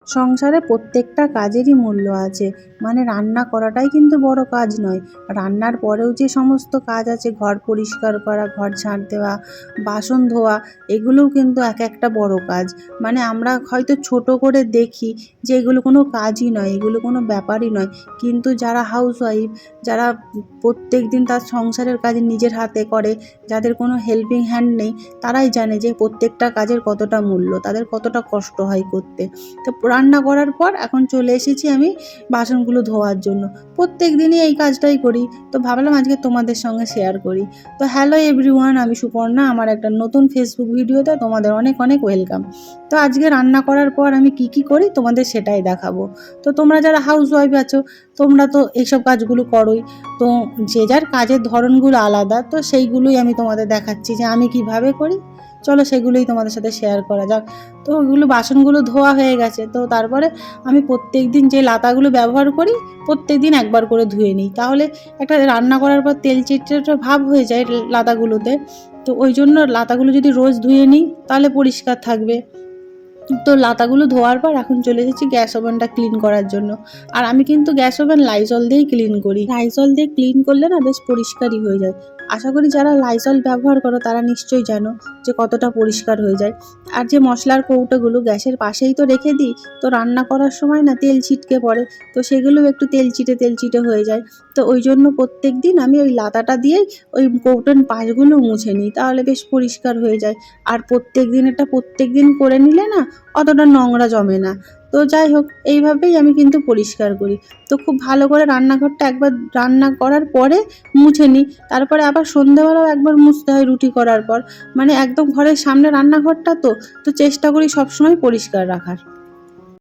সংসারে প্রত্যেকটা কাজেরই মূল্য আছে। মানে রান্না করাটাই কিন্তু বড় কাজ নয়। রান্নার পরেও যে সমস্ত কাজ আছে, ঘর পরিষ্কার করা, ঘর ঝাঁট দেওয়া, বাসন ধোয়া, এগুলোও কিন্তু এক একটা বড় কাজ। মানে আমরা হয়তো ছোট করে দেখি যে এগুলো কোনো কাজই নয়, এগুলো কোনো ব্যাপারই নয়। কিন্তু যারা হাউসওয়াইফ, যারা প্রত্যেক দিন তার সংসারের কাজ নিজের হাতে করে, যাদের কোনো হেল্পিং হ্যান্ড নেই, তারাই জানে যে প্রত্যেকটা কাজের কতটা মূল্য, তাদের কতটা কষ্ট হয় করতে। তো রান্না করার পর এখন চলে এসেছি আমি বাসনগুলো ধোয়ার জন্য। প্রত্যেক দিনই এই কাজটাই করি। তো ভাবলাম আজকে তোমাদের সঙ্গে শেয়ার করি। তো হ্যালো এভরিওয়ান, আমি সুপর্ণা। আমার একটা নতুন ফেসবুক ভিডিওতে তোমাদের অনেক অনেক ওয়েলকাম। তো আজকে রান্না করার পর আমি কি করি তোমাদের সেটাই দেখাবো। তো তোমরা যারা হাউসওয়াইফ আছো, তোমরা তো এইসব কাজগুলো করোই। তো যে যার কাজের ধরনগুলো আলাদা, তো সেইগুলোই আমি তোমাদের দেখাচ্ছি যে আমি কিভাবে করি। চলো সেগুলোই তোমাদের সাথে শেয়ার করা যাক। তো ওগুলো বাসনগুলো ধোয়া হয়ে গেছে। তো তারপরে আমি প্রত্যেক দিন যে লাতাগুলো ব্যবহার করি, প্রত্যেক দিন একবার করে ধুয়ে নিই। তাহলে একটা রান্না করার পর তেল চিটচিটে ভাব হয়ে যায় লাতাগুলোতে। তো ওই জন্য লাতাগুলো যদি রোজ ধুয়ে নিই তাহলে পরিষ্কার থাকবে। তো লাতাগুলো ধোয়ার পর এখন চলে এসেছি গ্যাস ওভেনটা ক্লিন করার জন্য। আর আমি কিন্তু গ্যাস ওভেন লাইজল দিয়েই ক্লিন করি। লাইজল দিয়ে ক্লিন করলে না বেশ পরিষ্কারই হয়ে যায়। আশা করি যারা লাইজল ব্যবহার করো তারা নিশ্চয়ই জানো যে কতটা পরিষ্কার হয়ে যায়। আর যে মশলার কৌটোগুলো গ্যাসের পাশেই তো রেখে দিই, তো রান্না করার সময় না তেল ছিটকে পড়ে, তো সেগুলো একটু তেল চিটে হয়ে যায়। তো ওই জন্য প্রত্যেক দিন আমি ওই লাতাটা দিয়েই ওই কৌটোর পাশগুলো মুছে নিই, তাহলে বেশ পরিষ্কার হয়ে যায়। আর প্রত্যেক দিন করে নিলে না অতটা নোংরা জমে না। তো যাই হোক, এইভাবেই আমি কিন্তু পরিষ্কার করি। তো খুব ভালো করে রান্নাঘরটা একবার রান্না করার পরে মুছে নিই। তারপরে আবার সন্ধ্যেবেলাও একবার মুছতে হয় রুটি করার পর। মানে একদম ঘরের সামনে রান্নাঘরটা, তো চেষ্টা করি সবসময় পরিষ্কার রাখার।